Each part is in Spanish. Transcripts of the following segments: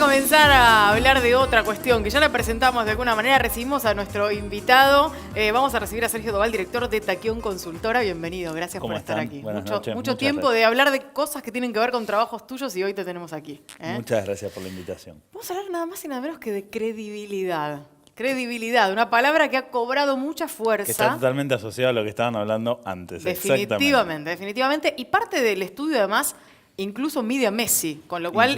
comenzar a hablar de otra cuestión que ya la presentamos de alguna manera. Recibimos a nuestro invitado. Vamos a recibir a Sergio Doval, director de Taquión Consultora. Bienvenido, gracias por estar aquí. Mucho tiempo de hablar de cosas que tienen que ver con trabajos tuyos y hoy te tenemos aquí. Muchas gracias por la invitación. Vamos a hablar nada más y nada menos que de credibilidad. Credibilidad, una palabra que ha cobrado mucha fuerza. Que está totalmente asociada a lo que estaban hablando antes. Definitivamente. Y parte del estudio, además, incluso mide a Messi, con lo cual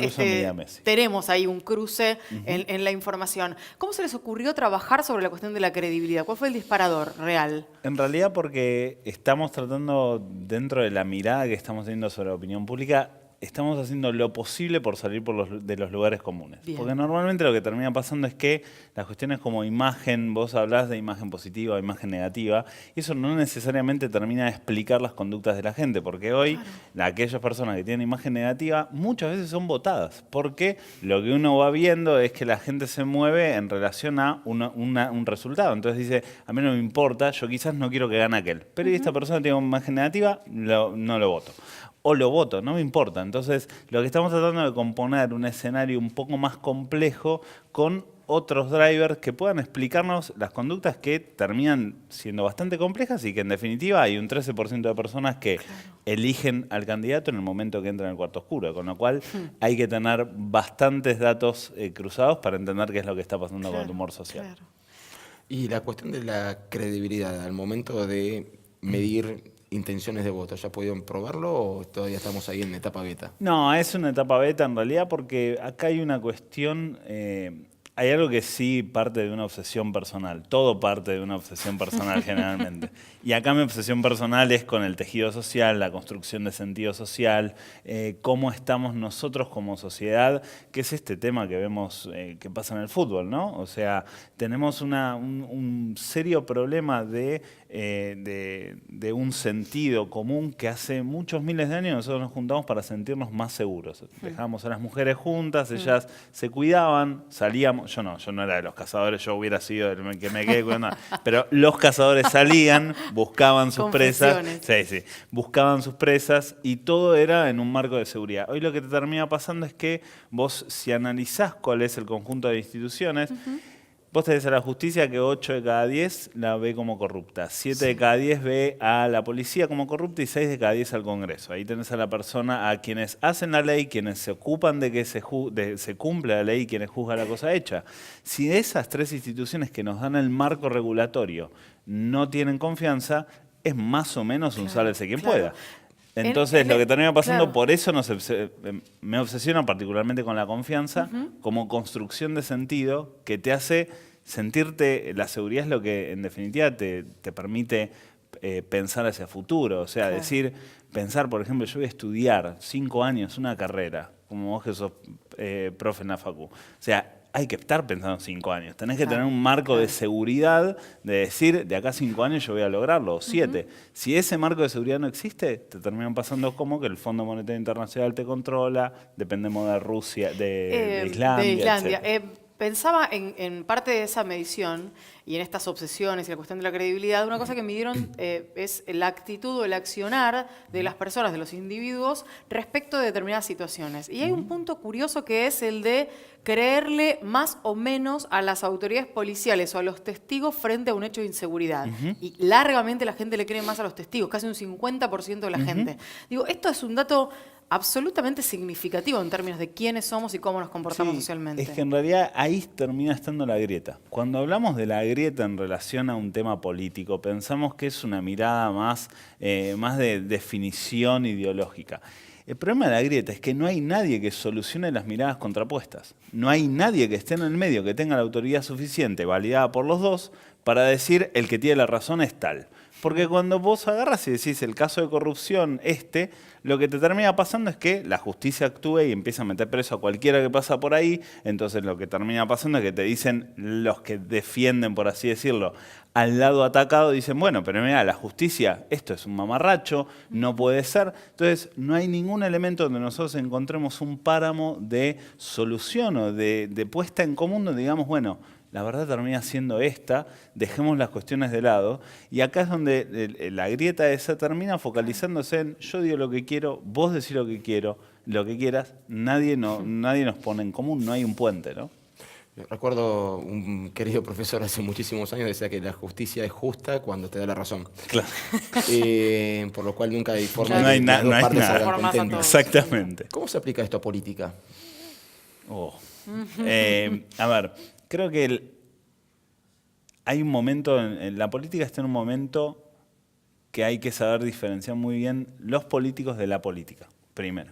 tenemos ahí un cruce en la información. ¿Cómo se les ocurrió trabajar sobre la cuestión de la credibilidad? ¿Cuál fue el disparador real? En realidad porque estamos tratando, dentro de la mirada que estamos teniendo sobre la opinión pública, estamos haciendo lo posible por salir de los lugares comunes. Bien. Porque normalmente lo que termina pasando es que las cuestiones como imagen, vos hablás de imagen positiva o imagen negativa, y eso no necesariamente termina de explicar las conductas de la gente, porque hoy aquellas personas que tienen imagen negativa muchas veces son votadas, porque lo que uno va viendo es que la gente se mueve en relación a un resultado. Entonces dice, a mí no me importa, yo quizás no quiero que gane aquel, pero esta persona tiene una imagen negativa, no lo voto. O lo voto, no me importa. Entonces, lo que estamos tratando de componer un escenario un poco más complejo con otros drivers que puedan explicarnos las conductas que terminan siendo bastante complejas y que en definitiva hay un 13% de personas que eligen al candidato en el momento que entra en el cuarto oscuro, con lo cual hay que tener bastantes datos cruzados para entender qué es lo que está pasando con el humor social. Y la cuestión de la credibilidad al momento de medir intenciones de voto, ¿ya pudieron probarlo o todavía estamos ahí en etapa beta? No, es una etapa beta en realidad porque acá hay una cuestión, hay algo que sí parte de una obsesión personal, todo parte de una obsesión personal generalmente. Y acá mi obsesión personal es con el tejido social, la construcción de sentido social, cómo estamos nosotros como sociedad, que es este tema que vemos que pasa en el fútbol, ¿no? O sea, tenemos un serio problema de un sentido común que hace muchos miles de años nosotros nos juntamos para sentirnos más seguros. Dejábamos a las mujeres juntas, ellas se cuidaban, salíamos, yo no era de los cazadores, yo hubiera sido el que me quedé cuidando, pero los cazadores salían, buscaban sus presas, buscaban sus presas y todo era en un marco de seguridad. Hoy lo que te termina pasando es que vos, si analizás cuál es el conjunto de instituciones, vos tenés a la justicia que 8 de cada 10 la ve como corrupta, 7 de cada 10 ve a la policía como corrupta y 6 de cada 10 al Congreso. Ahí tenés a la persona, a quienes hacen la ley, quienes se ocupan de que se cumpla la ley y quienes juzgan la cosa hecha. Si esas tres instituciones que nos dan el marco regulatorio no tienen confianza, es más o menos un sálvese quien pueda. Entonces, lo que termina pasando, por eso me obsesiona particularmente con la confianza, como construcción de sentido que te hace sentirte, la seguridad es lo que en definitiva te permite pensar hacia futuro. O sea, pensar, por ejemplo, yo voy a estudiar 5 años una carrera, como vos que sos profe en la facu. O sea, hay que estar pensando 5 años. Tenés que tener un marco de seguridad, de decir, de acá a 5 años yo voy a lograrlo, o 7. Si ese marco de seguridad no existe, te terminan pasando como que el Fondo Monetario Internacional te controla, dependemos de Rusia, de Islandia. Pensaba en parte de esa medición y en estas obsesiones y la cuestión de la credibilidad, una cosa que midieron es la actitud o el accionar de las personas, de los individuos, respecto de determinadas situaciones. Y hay un punto curioso que es el de creerle más o menos a las autoridades policiales o a los testigos frente a un hecho de inseguridad. Y largamente la gente le cree más a los testigos, casi un 50% de la gente. Digo, esto es un dato absolutamente significativo en términos de quiénes somos y cómo nos comportamos socialmente. Es que en realidad ahí termina estando la grieta. Cuando hablamos de la grieta en relación a un tema político, pensamos que es una mirada más de definición ideológica. El problema de la grieta es que no hay nadie que solucione las miradas contrapuestas. No hay nadie que esté en el medio que tenga la autoridad suficiente, validada por los dos, para decir el que tiene la razón es tal. Porque cuando vos agarras y decís el caso de corrupción lo que te termina pasando es que la justicia actúe y empieza a meter preso a cualquiera que pasa por ahí. Entonces lo que termina pasando es que te dicen los que defienden, por así decirlo, al lado atacado, dicen, bueno, pero mira, la justicia, esto es un mamarracho, no puede ser. Entonces no hay ningún elemento donde nosotros encontremos un páramo de solución o de puesta en común donde digamos, bueno, la verdad termina siendo esta, dejemos las cuestiones de lado, y acá es donde la grieta esa termina focalizándose en yo digo lo que quiero, vos decís lo que quiero, lo que quieras, nadie nos pone en común, no hay un puente, ¿no? Recuerdo un querido profesor hace muchísimos años decía que la justicia es justa cuando te da la razón. Claro. Por lo cual nunca hay forma No de hay que las dos partes nada. salgan Formas a contentas. todos. Exactamente. ¿Cómo se aplica esto a política? Oh. A ver, creo que hay un momento, en la política está en un momento que hay que saber diferenciar muy bien los políticos de la política, primero.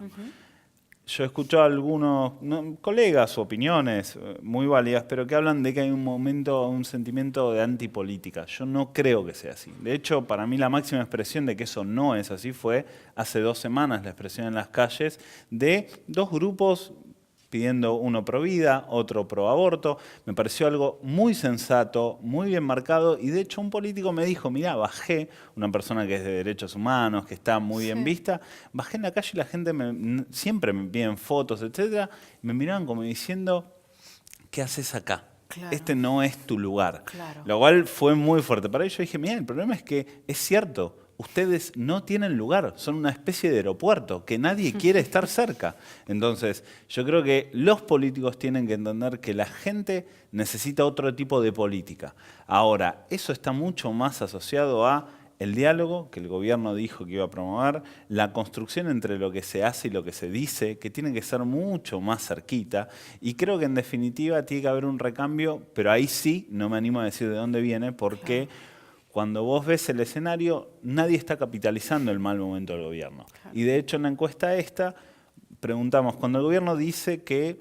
Yo he escuchado a algunos colegas, opiniones muy válidas, pero que hablan de que hay un momento, un sentimiento de antipolítica. Yo no creo que sea así. De hecho, para mí la máxima expresión de que eso no es así fue hace 2 semanas la expresión en las calles de 2 grupos pidiendo uno pro vida, otro pro aborto. Me pareció algo muy sensato, muy bien marcado, y de hecho un político me dijo, mirá, bajé, una persona que es de derechos humanos, que está muy bien vista, bajé en la calle y la gente siempre me piden fotos, etcétera, y me miraban como diciendo, ¿qué haces acá? Claro. Este no es tu lugar. Claro. Lo cual fue muy fuerte para ellos. Yo dije, mirá, el problema es que es cierto, ustedes no tienen lugar, son una especie de aeropuerto, que nadie quiere estar cerca. Entonces, yo creo que los políticos tienen que entender que la gente necesita otro tipo de política. Ahora, eso está mucho más asociado a el diálogo que el gobierno dijo que iba a promover, la construcción entre lo que se hace y lo que se dice, que tiene que ser mucho más cerquita, y creo que en definitiva tiene que haber un recambio, pero ahí sí no me animo a decir de dónde viene, porque cuando vos ves el escenario, nadie está capitalizando el mal momento del gobierno. Y de hecho en la encuesta esta preguntamos, cuando el gobierno dice que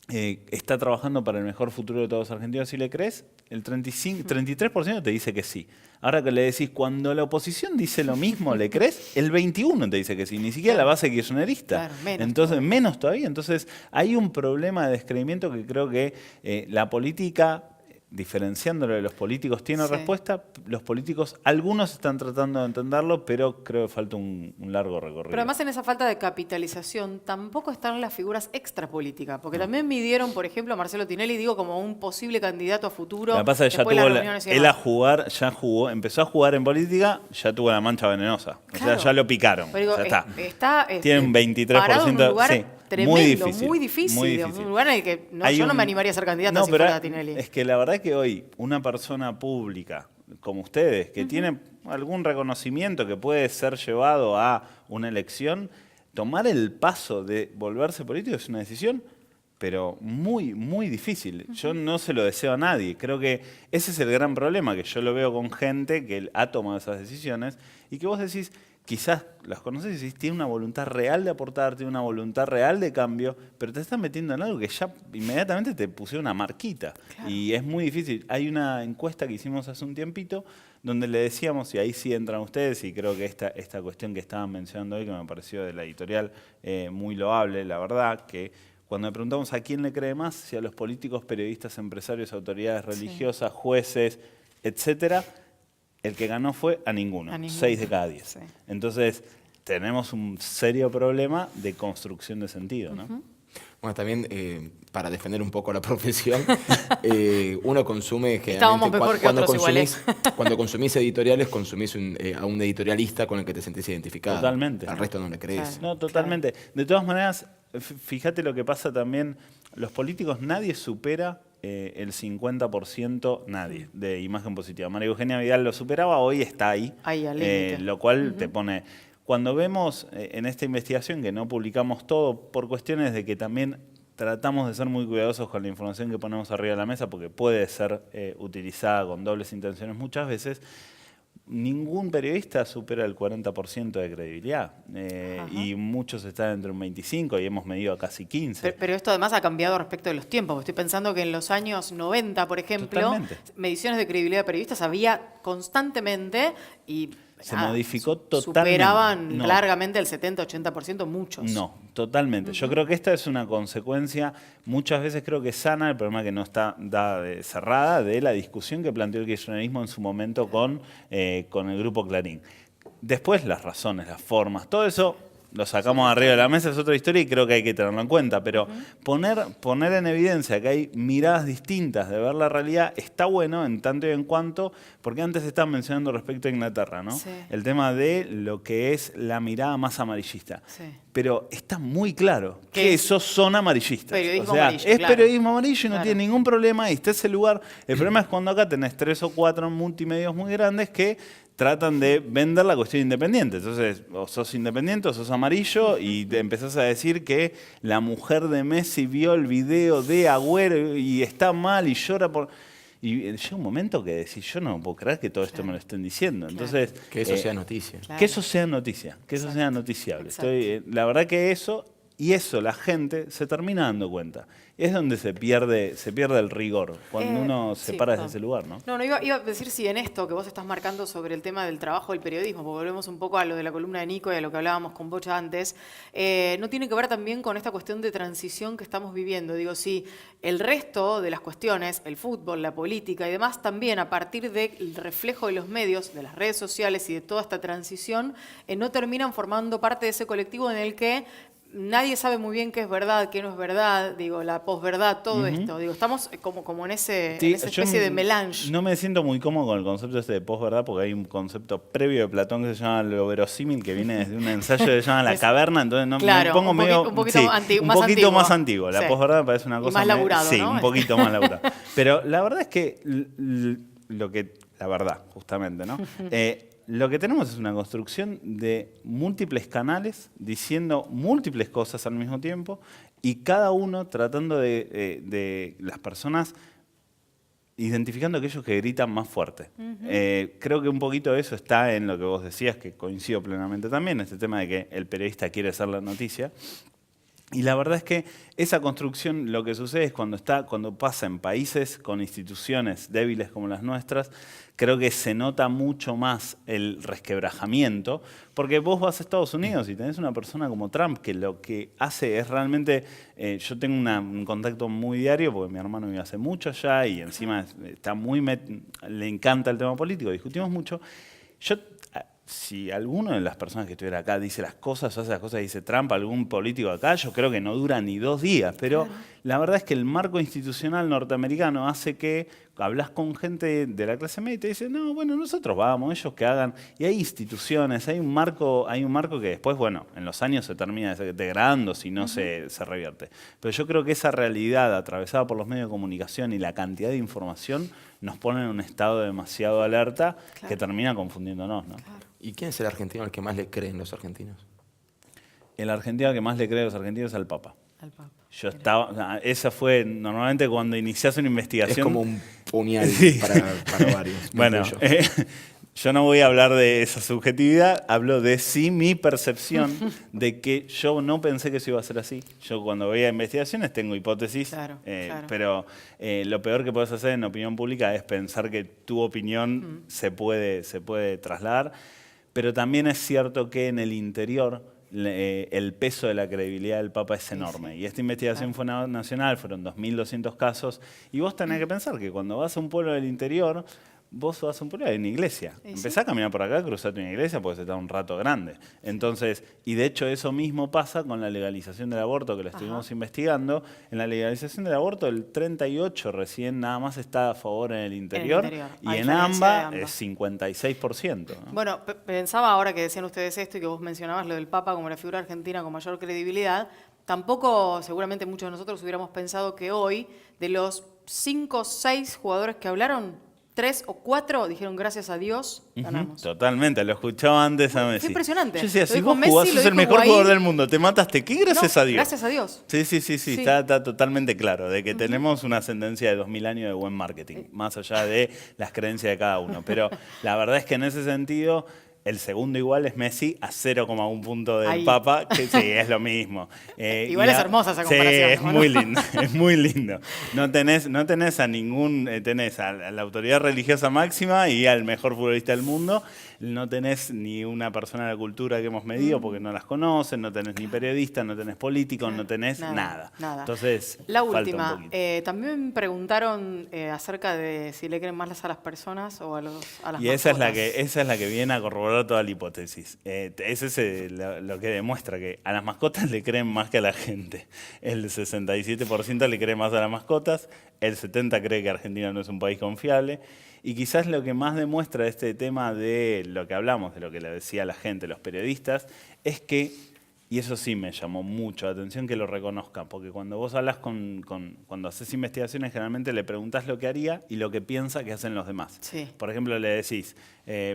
está trabajando para el mejor futuro de todos los argentinos, ¿sí le crees? El 33% te dice que sí. Ahora que le decís, cuando la oposición dice lo mismo, ¿le crees? El 21% te dice que sí, ni siquiera la base kirchnerista. Claro, menos Entonces, todavía. menos todavía. Entonces, hay un problema de descreimiento que creo que la política, diferenciándolo de los políticos, tiene Sí. respuesta. Los políticos, algunos están tratando de entenderlo, pero creo que falta un largo recorrido. Pero además en esa falta de capitalización tampoco están las figuras extrapolíticas, porque también midieron, por ejemplo, a Marcelo Tinelli, digo, como un posible candidato a futuro. Lo que pasa es que ya después de las tuvo reuniones y él demás. ya jugó, empezó a jugar en política, ya tuvo la mancha venenosa. O sea, Claro. ya lo picaron. Pero digo, ya está. está Tiene un 23%. parado en un lugar sí, tremendo, muy difícil, muy digamos, difícil. un lugar en el que Hay yo no me animaría a ser candidata si pero fuera Tinelli. es que la verdad es que hoy una persona pública como ustedes, que tiene algún reconocimiento que puede ser llevado a una elección, tomar el paso de volverse político es una decisión, pero muy, muy difícil. Yo no se lo deseo a nadie. Creo que ese es el gran problema, que yo lo veo con gente que ha tomado esas decisiones y que vos decís, quizás las conoces y decís, tiene una voluntad real de aportar, tiene una voluntad real de cambio, pero te estás metiendo en algo que ya inmediatamente te pusieron una marquita. Claro. Y es muy difícil. Hay una encuesta que hicimos hace un tiempito donde le decíamos, y ahí sí entran ustedes, y creo que esta cuestión que estaban mencionando hoy, que me pareció de la editorial muy loable, la verdad, que cuando le preguntamos a quién le cree más, si a los políticos, periodistas, empresarios, autoridades religiosas, jueces, etcétera, el que ganó fue a ninguno, A ninguno. 6 de cada 10. Sí. Entonces, tenemos un serio problema de construcción de sentido, ¿no? Bueno, también para defender un poco la profesión, uno consume Estábamos generalmente mejor que cuando otros iguales. cuando consumís editoriales, consumís a un editorialista con el que te sentís identificado. Totalmente. Al resto no le crees. Claro. No, totalmente. De todas maneras, fíjate lo que pasa también, los políticos, nadie supera el 50%, nadie, de imagen positiva. María Eugenia Vidal lo superaba, hoy está ahí, Ahí, al límite. lo cual te pone... Cuando vemos en esta investigación que no publicamos todo por cuestiones de que también tratamos de ser muy cuidadosos con la información que ponemos arriba de la mesa porque puede ser utilizada con dobles intenciones muchas veces, ningún periodista supera el 40% de credibilidad y muchos están entre un 25% y hemos medido a casi 15%. Pero esto además ha cambiado respecto de los tiempos. Estoy pensando que en los años 90, por ejemplo, Totalmente. mediciones de credibilidad de periodistas había constantemente y Se modificó totalmente. superaban No. largamente el 70-80%, muchos. No, totalmente. Yo creo que esta es una consecuencia, muchas veces creo que sana, el problema que no está cerrada, de la discusión que planteó el kirchnerismo en su momento con el Grupo Clarín. Después las razones, las formas, todo eso lo sacamos arriba de la mesa, es otra historia y creo que hay que tenerlo en cuenta, pero poner en evidencia que hay miradas distintas de ver la realidad está bueno en tanto y en cuanto, porque antes estaban mencionando respecto a Inglaterra, ¿no? Sí. El tema de lo que es la mirada más amarillista. Sí. Pero está muy claro ¿Qué que es? esos son amarillistas. Periodismo o sea, amarillo, es claro. periodismo amarillo y no Claro. tiene ningún problema y está ese lugar. El problema es cuando acá tenés 3 o 4 multimedios muy grandes que tratan de vender la cuestión independiente. Entonces, o sos independiente o sos amarillo y te empezás a decir que la mujer de Messi vio el video de Agüero y está mal y llora por... Y llega un momento que decís, yo no puedo creer que todo esto me lo estén diciendo. Claro. Entonces, Que eso sea noticia. Claro. que eso sea noticia, que eso sea noticiable. La verdad que eso, y eso la gente se termina dando cuenta. Es donde se pierde el rigor, cuando uno se sí, para desde perdón. ese lugar, ¿no? No, iba a decir si en esto que vos estás marcando sobre el tema del trabajo del periodismo, porque volvemos un poco a lo de la columna de Nico y a lo que hablábamos con Bocha antes, no tiene que ver también con esta cuestión de transición que estamos viviendo. Digo, si el resto de las cuestiones, el fútbol, la política y demás, también a partir del reflejo de los medios, de las redes sociales y de toda esta transición, no terminan formando parte de ese colectivo en el que nadie sabe muy bien qué es verdad, qué no es verdad, digo, la posverdad, todo esto. Digo, estamos como en esa especie de melange. No me siento muy cómodo con el concepto ese de posverdad porque hay un concepto previo de Platón que se llama lo verosímil, que viene desde un ensayo que se llama La Caverna, entonces no Claro, me pongo medio... un poquito sí, más antiguo. más antiguo. La Sí. posverdad me parece una Y cosa... más laburado, sí, ¿no? un poquito más laburado. Pero la verdad es que la verdad, justamente, ¿no? Lo que tenemos es una construcción de múltiples canales diciendo múltiples cosas al mismo tiempo y cada uno tratando de las personas identificando aquellos que gritan más fuerte. Creo que un poquito de eso está en lo que vos decías, que coincido plenamente también, este tema de que el periodista quiere ser la noticia. Y la verdad es que esa construcción, lo que sucede es cuando pasa en países con instituciones débiles como las nuestras, creo que se nota mucho más el resquebrajamiento, porque vos vas a Estados Unidos y tenés una persona como Trump que lo que hace es realmente, yo tengo un contacto muy diario porque mi hermano vive hace mucho allá y encima le encanta el tema político, discutimos mucho. Si alguno de las personas que estuviera acá dice las cosas o hace las cosas y dice Trump, algún político acá, yo creo que no dura ni 2 días. Pero la verdad es que el marco institucional norteamericano hace que hablas con gente de la clase media y te dicen, no, bueno, nosotros vamos, ellos que hagan. Y hay instituciones, hay un marco que después, bueno, en los años se termina degradando si no se revierte. Pero yo creo que esa realidad atravesada por los medios de comunicación y la cantidad de información nos pone en un estado demasiado alerta que termina confundiéndonos, ¿no? Claro. ¿Y quién es el argentino al que más le creen los argentinos? El argentino que más le cree a los argentinos es al Papa. Al Papa. Esa fue, normalmente cuando iniciás una investigación... Es como un puñal Sí. para varios. Bueno, yo no voy a hablar de esa subjetividad, hablo de sí mi percepción de que yo no pensé que eso iba a ser así. Yo cuando veía investigaciones tengo hipótesis, Claro. pero lo peor que puedes hacer en opinión pública es pensar que tu opinión se puede trasladar, pero también es cierto que en el interior el peso de la credibilidad del Papa es enorme. Y esta investigación fue nacional, fueron 2.200 casos, y vos tenés que pensar que cuando vas a un pueblo del interior, vos vas a un pueblo de una iglesia. Empezá a caminar por acá, cruzate una iglesia, porque se está un rato grande. Entonces, y de hecho eso mismo pasa con la legalización del aborto, que lo estuvimos investigando. En la legalización del aborto, el 38 recién nada más está a favor en el interior. Y en AMBA es 56%. ¿no? Bueno, pensaba ahora que decían ustedes esto y que vos mencionabas lo del Papa como la figura argentina con mayor credibilidad. Tampoco, seguramente muchos de nosotros hubiéramos pensado que hoy, de los 5 o 6 jugadores que hablaron, 3 o 4 dijeron gracias a Dios, ganamos. Totalmente, lo escuchaba antes a Messi. Fue impresionante. Yo decía, Lo si dijo vos Messi, jugás, lo sos el dijo mejor Higuaín. jugador del mundo, te mataste. ¿Qué? Gracias a Dios. Gracias a Dios. Sí. Está totalmente claro de que tenemos una ascendencia de 2000 años de buen marketing, más allá de las creencias de cada uno. Pero la verdad es que en ese sentido, el segundo igual es Messi a 0,1 punto del Ahí. Papa, que sí, es lo mismo. Igual es hermosa esa comparación. Sí, es ¿no? muy lindo, es muy lindo. No tenés a ningún, tenés a la autoridad religiosa máxima y al mejor futbolista del mundo. no tenés ni una persona de la cultura que hemos medido porque no las conocen, no tenés ni periodistas, no tenés políticos, no tenés nada. Entonces, la falta un última, poquito. también preguntaron acerca de si le creen más a las personas o a las Y esa mascotas. es la que viene a corroborar toda la hipótesis. Ese es lo que demuestra que a las mascotas le creen más que a la gente. El 67% le cree más a las mascotas, el 70% cree que Argentina no es un país confiable. Y quizás lo que más demuestra este tema de lo que hablamos, de lo que le decía la gente, los periodistas, es que, y eso sí me llamó mucho la atención, que lo reconozcan, porque cuando vos hablas cuando haces investigaciones, generalmente le preguntás lo que haría y lo que piensa que hacen los demás. Sí. Por ejemplo, le decís,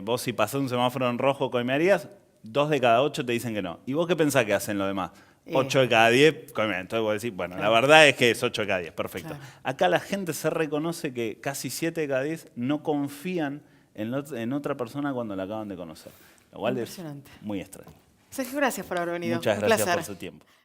vos si pasás un semáforo en rojo, ¿qué me harías? 2 de cada 8 te dicen que no. ¿Y vos qué pensás que hacen los demás? 8 de cada 10, entonces vos decís, bueno, Claro. la verdad es que es 8 de cada 10, perfecto. Claro. Acá la gente se reconoce que casi 7 de cada 10 no confían en otra persona cuando la acaban de conocer. Lo cual es Impresionante. muy extraño. Sergio, gracias por haber venido. Muchas Un gracias placer. por su tiempo.